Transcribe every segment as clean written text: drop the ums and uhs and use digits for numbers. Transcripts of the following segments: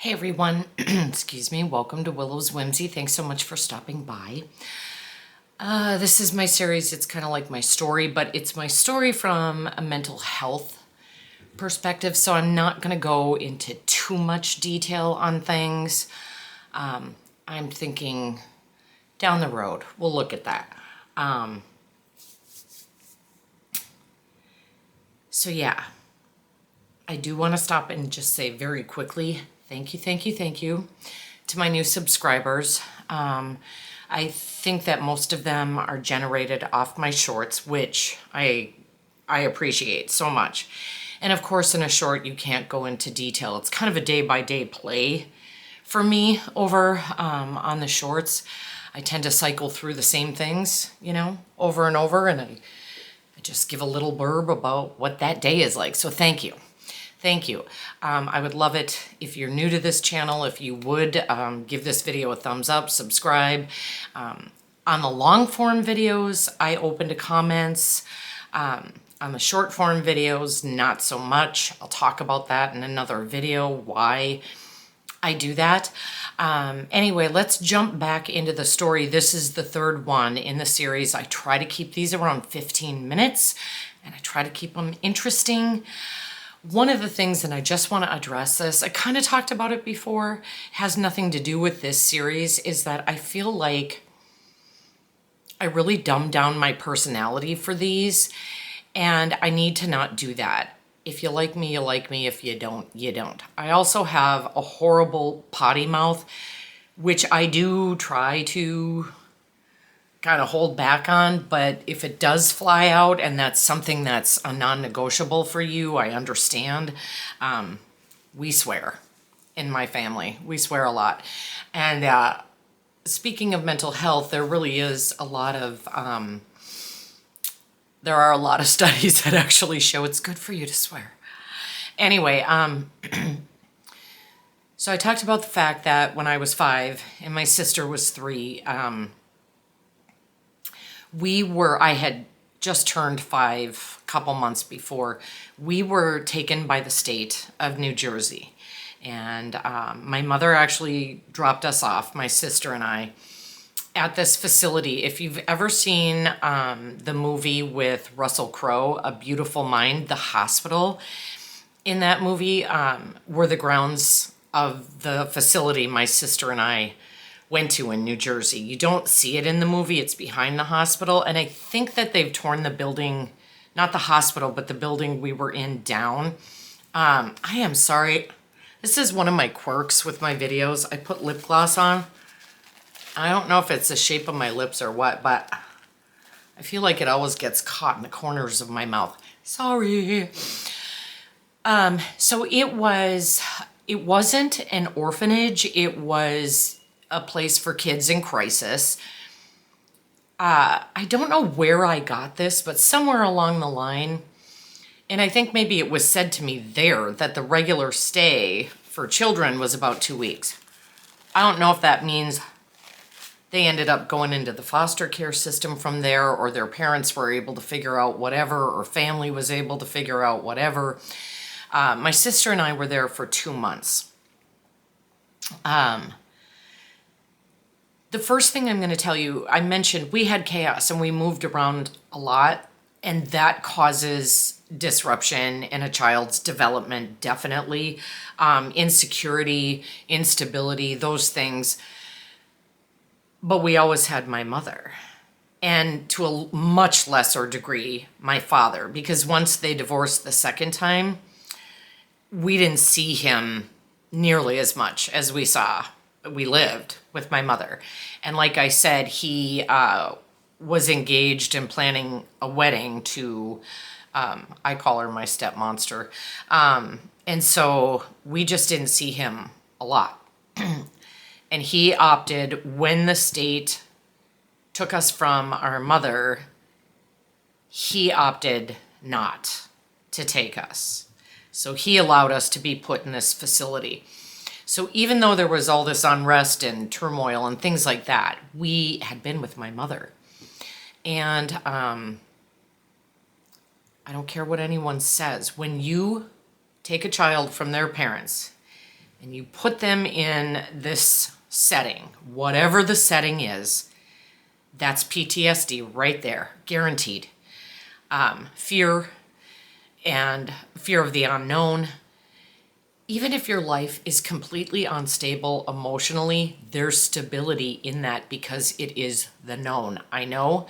Hey everyone, excuse me, welcome to Willow's Whimsy. Thanks so much for stopping by. This is my series. It's kind of like my story, but it's my story from a mental health perspective, so I'm not going to go into too much detail on things. I'm thinking down the road, we'll look at that. So yeah, I do want to stop and just say very quickly, thank you to my new subscribers. I think that most of them are generated off my shorts, which I appreciate so much. And of course, in a short, you can't go into detail. It's kind of a day-by-day play for me over on the shorts. I tend to cycle through the same things, over and over, and I just give a little blurb about what that day is like. So thank you. Thank you. I would love it if you're new to this channel, if you would give this video a thumbs up, subscribe. On the long form videos, I open to comments. On the short form videos, not so much. I'll talk about that in another video, why I do that. Anyway, let's jump back into the story. This is the third one in the series. I try to keep these around 15 minutes, and I try to keep them interesting. One of the things, and I just want to address this, I kind of talked about it before, has nothing to do with this series, is that I feel like I really dumbed down my personality for these, and I need to not do that. If you like me, you like me. If you don't, you don't. I also have a horrible potty mouth, which I do try to kind of hold back on, but if it does fly out and that's something that's a non-negotiable for you, I understand. We swear in my family. We swear a lot. And speaking of mental health, there really is a lot of, there are a lot of studies that actually show it's good for you to swear. Anyway, so I talked about the fact that when I was 5 and my sister was 3, I had just turned 5 a couple months before. We were taken by the state of New Jersey. And my mother actually dropped us off, my sister and I, at this facility. If you've ever seen the movie with Russell Crowe, A Beautiful Mind, the hospital in that movie were the grounds of the facility my sister and I went to in New Jersey. You don't see it in the movie. It's behind the hospital. And I think that they've torn the building, not the hospital, but the building we were in down. I am sorry. This is one of my quirks with my videos. I put lip gloss on. I don't know if it's the shape of my lips or what, but I feel like it always gets caught in the corners of my mouth. Sorry. So it wasn't an orphanage. It was a place for kids in crisis. I don't know where I got this, but somewhere along the line, and I think maybe it was said to me there that the regular stay for children was about 2 weeks. I don't know if that means they ended up going into the foster care system from there, or their parents were able to figure out whatever, or family was able to figure out whatever. My sister and I were there for 2 months. The first thing I'm going to tell you, I mentioned we had chaos and we moved around a lot, and that causes disruption in a child's development, definitely. Insecurity, instability, those things. But we always had my mother, and to a much lesser degree, my father, because once they divorced the second time, we didn't see him nearly as much as we lived with my mother. And like I said, he was engaged in planning a wedding to, I call her my step monster. And so we just didn't see him a lot. And he opted, when the state took us from our mother, he opted not to take us. So he allowed us to be put in this facility. So even though there was all this unrest and turmoil and things like that, we had been with my mother. And I don't care what anyone says. When you take a child from their parents and you put them in this setting, whatever the setting is, that's PTSD right there, guaranteed. Fear and fear of the unknown. Even if your life is completely unstable emotionally, there's stability in that because it is the known. I know,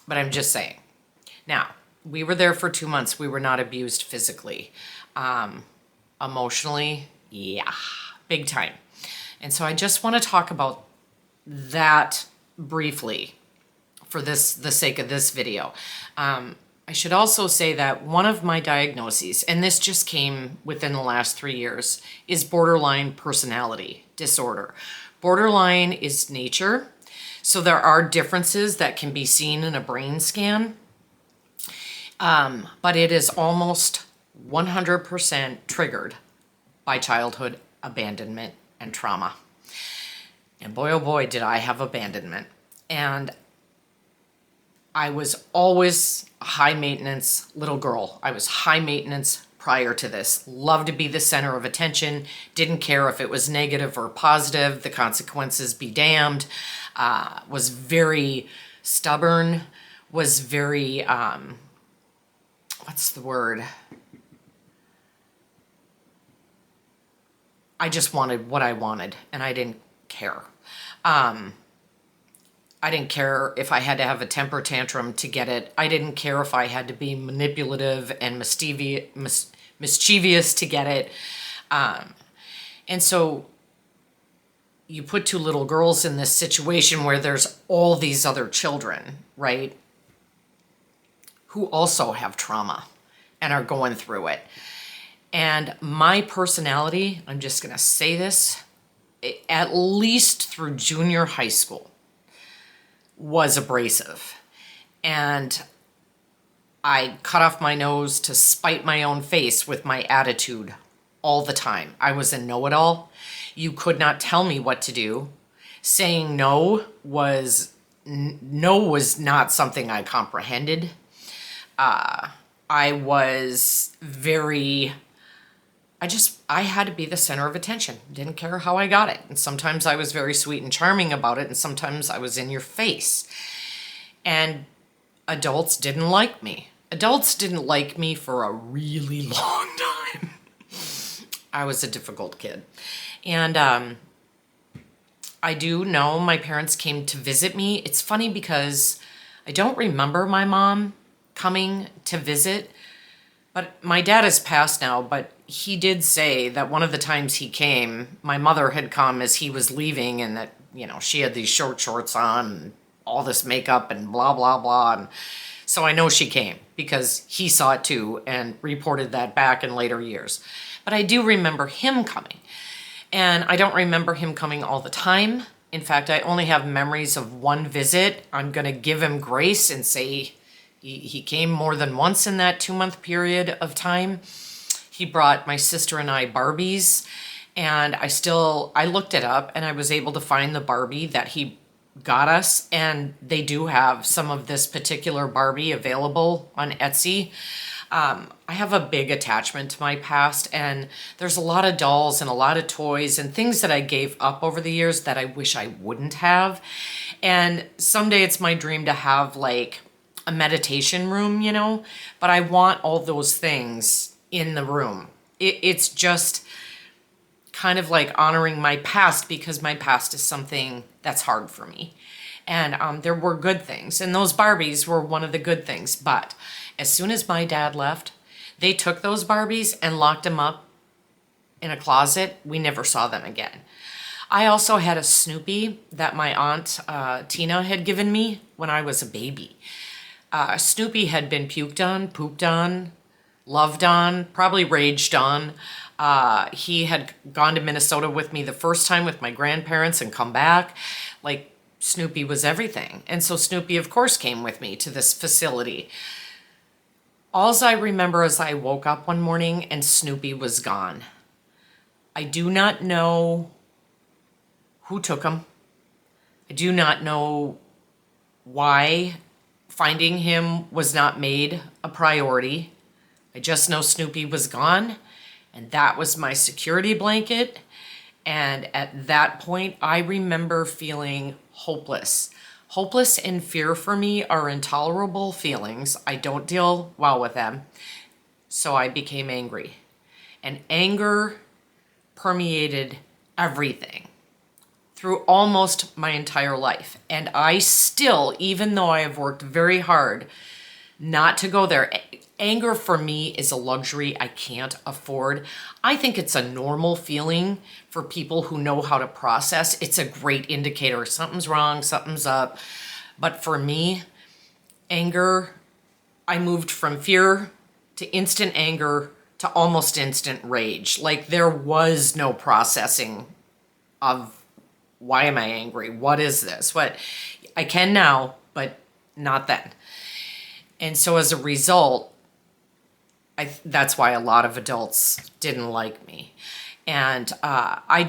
but I'm just saying. Now, we were there for 2 months. We were not abused physically. Emotionally, yeah, big time. And so I just want to talk about that briefly for the sake of this video. I should also say that one of my diagnoses, and this just came within the last 3 years, is borderline personality disorder. Borderline is nature, so there are differences that can be seen in a brain scan, but it is almost 100% triggered by childhood abandonment and trauma. And boy, oh boy, did I have abandonment. And I was always a high maintenance little girl. I was high maintenance prior to this. Loved to be the center of attention. Didn't care if it was negative or positive. The consequences be damned. Was very stubborn. Was very, what's the word? I just wanted what I wanted, and I didn't care. I didn't care if I had to have a temper tantrum to get it. I didn't care if I had to be manipulative and mischievous to get it. And so you put two little girls in this situation where there's all these other children, right, who also have trauma and are going through it. And my personality, I'm just going to say this, at least through junior high school, was abrasive. And I cut off my nose to spite my own face with my attitude all the time. I was a know-it-all. You could not tell me what to do. Saying no was not something I comprehended. I was very... I had to be the center of attention. Didn't care how I got it. And sometimes I was very sweet and charming about it, and sometimes I was in your face. And adults didn't like me. Adults didn't like me for a really long time. I was a difficult kid. And I do know my parents came to visit me. It's funny because I don't remember my mom coming to visit, but my dad has passed now, but he did say that one of the times he came, my mother had come as he was leaving, and that, you know, she had these short shorts on and all this makeup and blah, blah, blah. And so I know she came because he saw it too and reported that back in later years. But I do remember him coming, and I don't remember him coming all the time. In fact, I only have memories of one visit. I'm going to give him grace and say he came more than once in that 2-month period of time. He brought my sister and I Barbies, and I looked it up and I was able to find the Barbie that he got us, and they do have some of this particular Barbie available on Etsy. I have a big attachment to my past, and there's a lot of dolls and a lot of toys and things that I gave up over the years that I wish I wouldn't have. And someday it's my dream to have like a meditation room, you know, but I want all those things in the room. It's just kind of like honoring my past, because my past is something that's hard for me. And there were good things, and those Barbies were one of the good things. But as soon as my dad left, they took those Barbies and locked them up in a closet. We never saw them again. I also had a Snoopy that my aunt Tina had given me when I was a baby. Snoopy had been puked on, pooped on, loved on, probably raged on. He had gone to Minnesota with me the first time with my grandparents and come back. Like, Snoopy was everything. And so Snoopy, of course, came with me to this facility. Alls I remember is I woke up one morning and Snoopy was gone. I do not know who took him. I do not know why finding him was not made a priority. I just know Snoopy was gone, And that was my security blanket. And at that point, I remember feeling hopeless. Hopeless and fear for me are intolerable feelings. I don't deal well with them. So I became angry. And anger permeated everything through almost my entire life. And I still, even though I have worked very hard not to go there, anger for me is a luxury I can't afford. I think it's a normal feeling for people who know how to process. It's a great indicator. Something's wrong, something's up. But for me, anger, I moved from fear to instant anger to almost instant rage. Like there was no processing of why am I angry? What is this? What I can now, but not then. And so as a result, that's why a lot of adults didn't like me. And I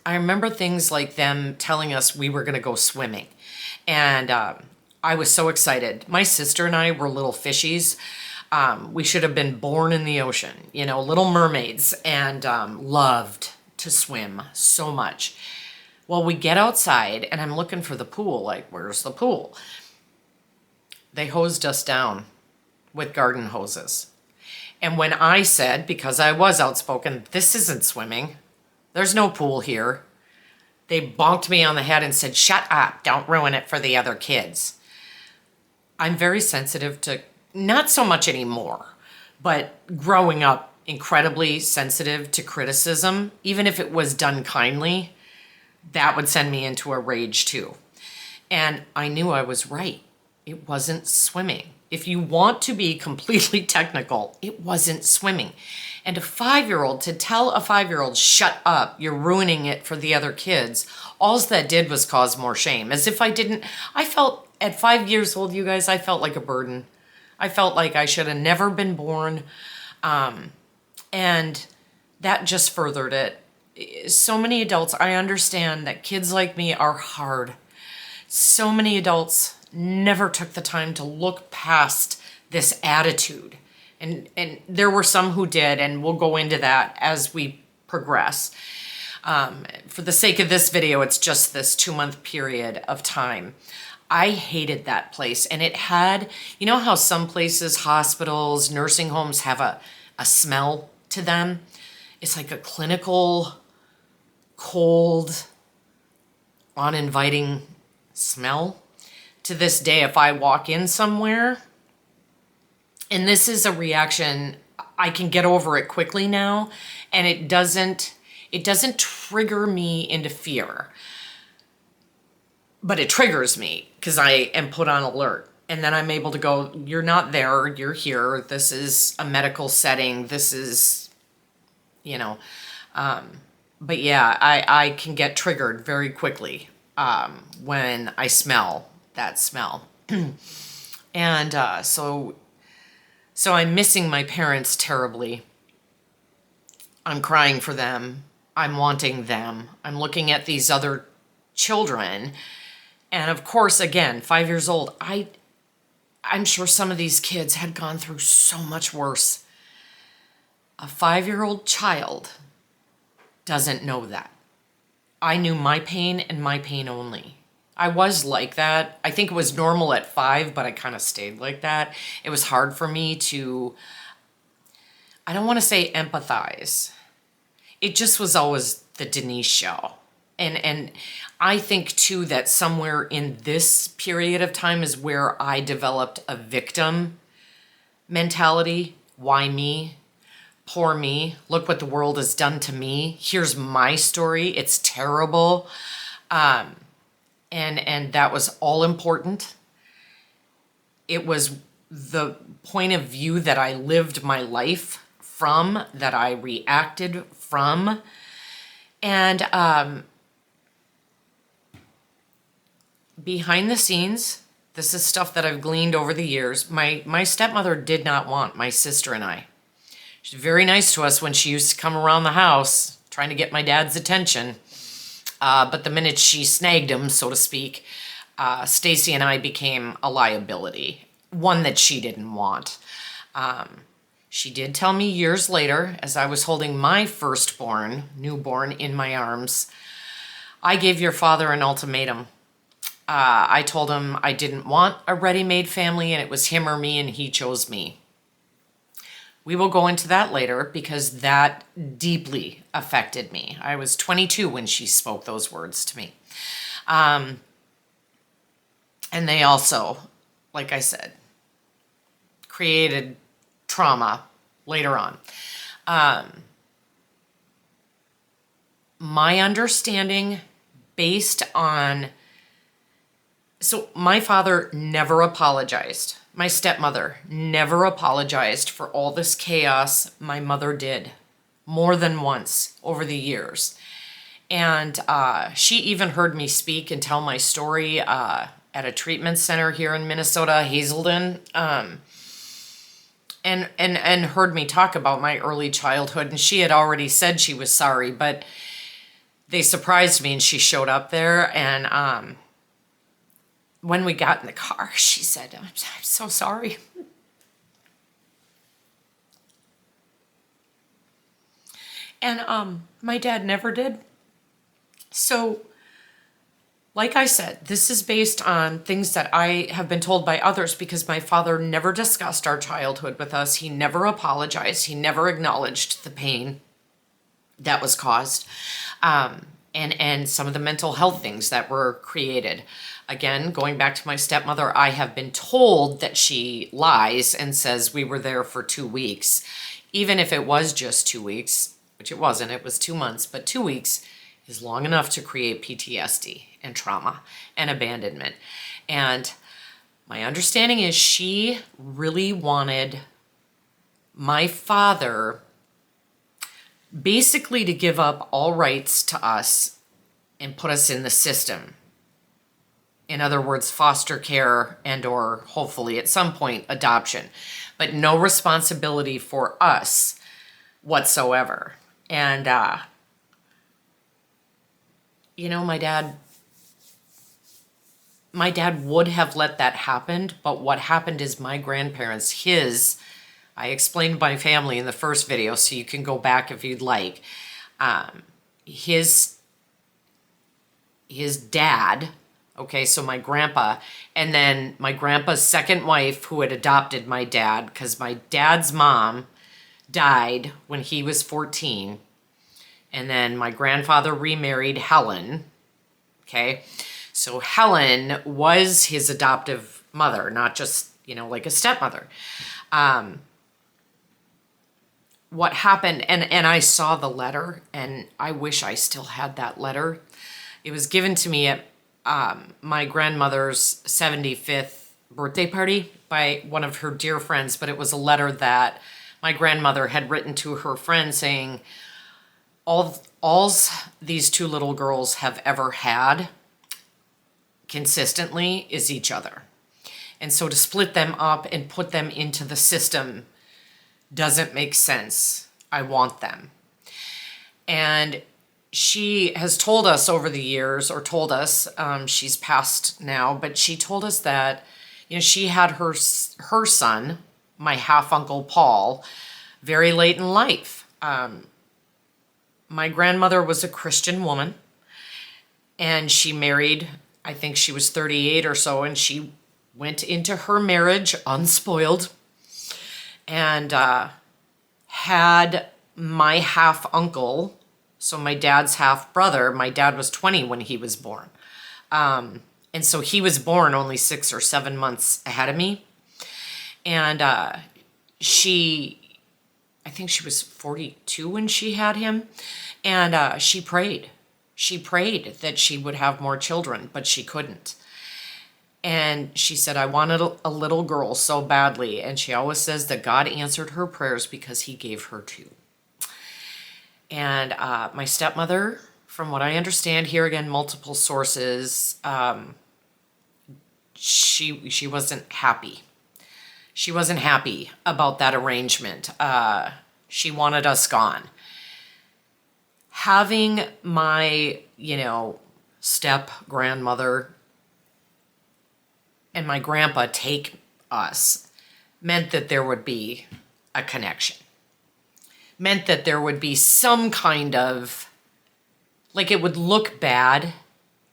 remember things like them telling us we were going to go swimming. And I was so excited. My sister and I were little fishies. We should have been born in the ocean, little mermaids, and loved to swim so much. Well, we get outside and I'm looking for the pool. Like, where's the pool? They hosed us down with garden hoses. And when I said, because I was outspoken, this isn't swimming, there's no pool here, they bonked me on the head and said, shut up, don't ruin it for the other kids. I'm very sensitive to, not so much anymore, but growing up incredibly sensitive to criticism, even if it was done kindly, that would send me into a rage too. And I knew I was right. It wasn't swimming. If you want to be completely technical, it wasn't swimming. And to tell a 5-year-old, shut up, you're ruining it for the other kids, all that did was cause more shame. As if I felt at 5 years old, you guys, I felt like a burden. I felt like I should have never been born. And that just furthered it. So many adults, I understand that kids like me are hard. So many adults never took the time to look past this attitude. And there were some who did, and we'll go into that as we progress. For the sake of this video, it's just this 2-month period of time. I hated that place. And it had, how some places, hospitals, nursing homes have a smell to them? It's like a clinical, cold, uninviting smell. To this day, if I walk in somewhere, and this is a reaction, I can get over it quickly now, and it doesn't trigger me into fear, but it triggers me because I am put on alert. And then I'm able to go, you're not there, you're here. This is a medical setting. This is, but yeah, I can get triggered very quickly when I smell that smell. And so I'm missing my parents terribly. I'm crying for them. I'm wanting them. I'm looking at these other children. And of course, again, 5 years old, I'm sure some of these kids had gone through so much worse. A 5-year-old child doesn't know that. I knew my pain and my pain only. I was like that. I think it was normal at 5, but I kind of stayed like that. It was hard for me to, I don't want to say empathize. It just was always the Denise show. And I think too that somewhere in this period of time is where I developed a victim mentality. Why me? Poor me. Look what the world has done to me. Here's my story. It's terrible. And that was all important. It was the point of view that I lived my life from, that I reacted from. And behind the scenes, this is stuff that I've gleaned over the years. My stepmother did not want my sister and I. She's very nice to us when she used to come around the house trying to get my dad's attention. But the minute she snagged him, so to speak, Stacy and I became a liability, one that she didn't want. She did tell me years later, as I was holding my firstborn, newborn, in my arms, I gave your father an ultimatum. I told him I didn't want a ready-made family and it was him or me, and he chose me. We will go into that later because that deeply affected me. I was 22 when she spoke those words to me. And they also, like I said, created trauma later on. My understanding based on, so my father never apologized. My stepmother never apologized for all this chaos my mother did more than once over the years. And she even heard me speak and tell my story at a treatment center here in Minnesota, Hazelden, and heard me talk about my early childhood. And she had already said she was sorry, but they surprised me and she showed up there. And when we got in the car, she said, I'm so sorry. And my dad never did. So, like I said, this is based on things that I have been told by others because my father never discussed our childhood with us. He never apologized. He never acknowledged the pain that was caused. And some of the mental health things that were created. Again, going back to my stepmother, I have been told that she lies and says we were there for 2 weeks. Even if it was just 2 weeks, which it wasn't, it was 2 months, but 2 weeks is long enough to create PTSD and trauma and abandonment. And my understanding is she really wanted my father basically to give up all rights to us and put us in the system. In other words, foster care and or hopefully at some point adoption, but no responsibility for us whatsoever. And, you know, my dad would have let that happen, but what happened is my grandparents, I explained my family in the first video, so you can go back if you'd like. His dad, okay, so my grandpa, and then my grandpa's second wife who had adopted my dad, because my dad's mom died when he was 14. And then my grandfather remarried Helen, okay? So Helen was his adoptive mother, not just, like a stepmother. What happened, and I saw the letter, and I wish I still had that letter. It was given to me at my grandmother's 75th birthday party by one of her dear friends, but it was a letter that my grandmother had written to her friend saying, all these 2 little girls have ever had consistently is each other. And so to split them up and put them into the system doesn't make sense. I want them. And she has told us over the years, or told us, she's passed now, but she told us that, she had her son, my half-uncle Paul, very late in life. My grandmother was a Christian woman, and she married, I think she was 38 or so, and she went into her marriage unspoiled and had my half-uncle, so my dad's half-brother. My dad was 20 when he was born. And so he was born only 6 or 7 months ahead of me. And I think she was 42 when she had him. And she prayed. She prayed that she would have more children, but she couldn't. And she said, I wanted a little girl so badly. And she always says that God answered her prayers because he gave her 2. And my stepmother, from what I understand here again, multiple sources, she wasn't happy. She wasn't happy about that arrangement. She wanted us gone. Having my, step grandmother and my grandpa take us meant that there would be a connection. Meant that there would be some kind of, like, it would look bad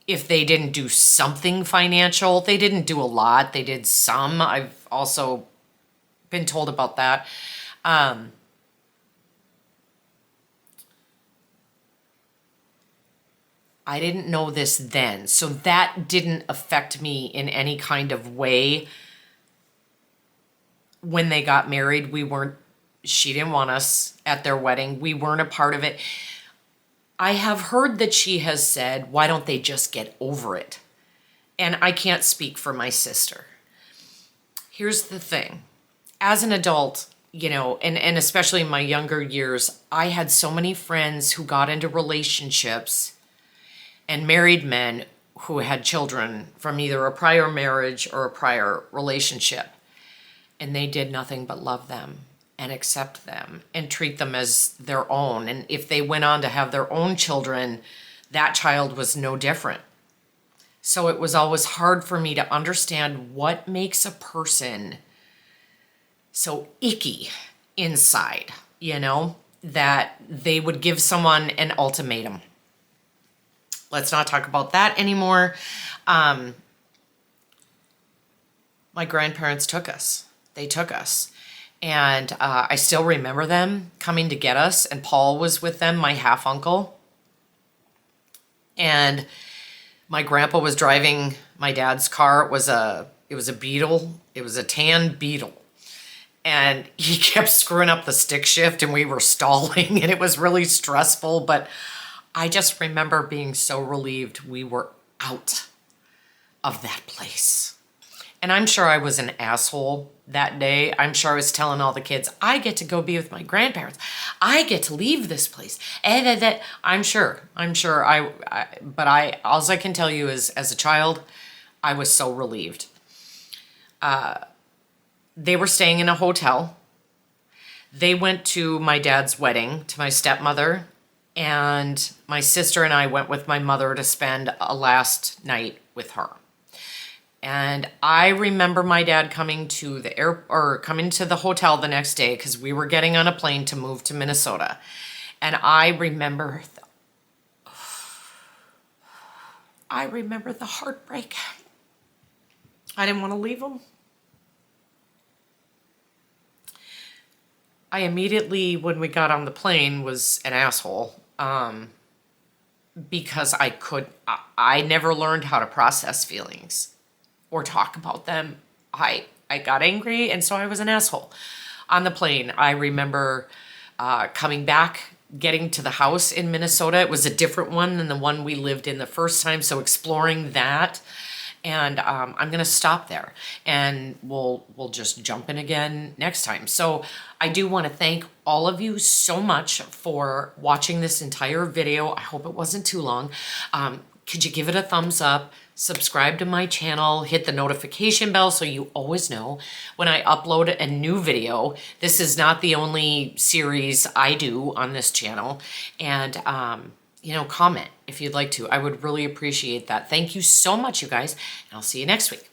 if they didn't do something financial. They didn't do a lot. They did some. I've also been told about that. I didn't know this then, so that didn't affect me in any kind of way. When they got married, she didn't want us at their wedding. We weren't a part of it. I have heard that she has said, why don't they just get over it? And I can't speak for my sister. Here's the thing. As an adult, you know, and especially in my younger years, I had so many friends who got into relationships and married men who had children from either a prior marriage or a prior relationship. And they did nothing but love them and accept them and treat them as their own. And if they went on to have their own children, that child was no different. So it was always hard for me to understand what makes a person so icky inside, you know, that they would give someone an ultimatum. Let's not talk about that anymore. My grandparents took us. They took us. And I still remember them coming to get us. And Paul was with them, my half-uncle. And my grandpa was driving my dad's car. It was a Beetle. It was a tan Beetle. And he kept screwing up the stick shift and we were stalling and it was really stressful. But I just remember being so relieved we were out of that place. And I'm sure I was an asshole that day. I'm sure I was telling all the kids, I get to go be with my grandparents. I get to leave this place. I'm sure. But all I can tell you is, as a child, I was so relieved. They were staying in a hotel. They went to my dad's wedding, to my stepmother, and my sister and I went with my mother to spend a last night with her. And I remember my dad coming to the hotel the next day because we were getting on a plane to move to Minnesota. And I remember the heartbreak. I didn't want to leave him. I immediately, when we got on the plane, was an asshole because I never learned how to process feelings or talk about them. I got angry, and so I was an asshole. On the plane, I remember coming back, getting to the house in Minnesota. It was a different one than the one we lived in the first time, so exploring that. And I'm going to stop there, and we'll just jump in again next time. So I do want to thank all of you so much for watching this entire video. I hope it wasn't too long. Could you give it a thumbs up? Subscribe to my channel, hit the notification bell so you always know when I upload a new video. This is not the only series I do on this channel. And comment if you'd like to. I would really appreciate that. Thank you so much, you guys, and I'll see you next week.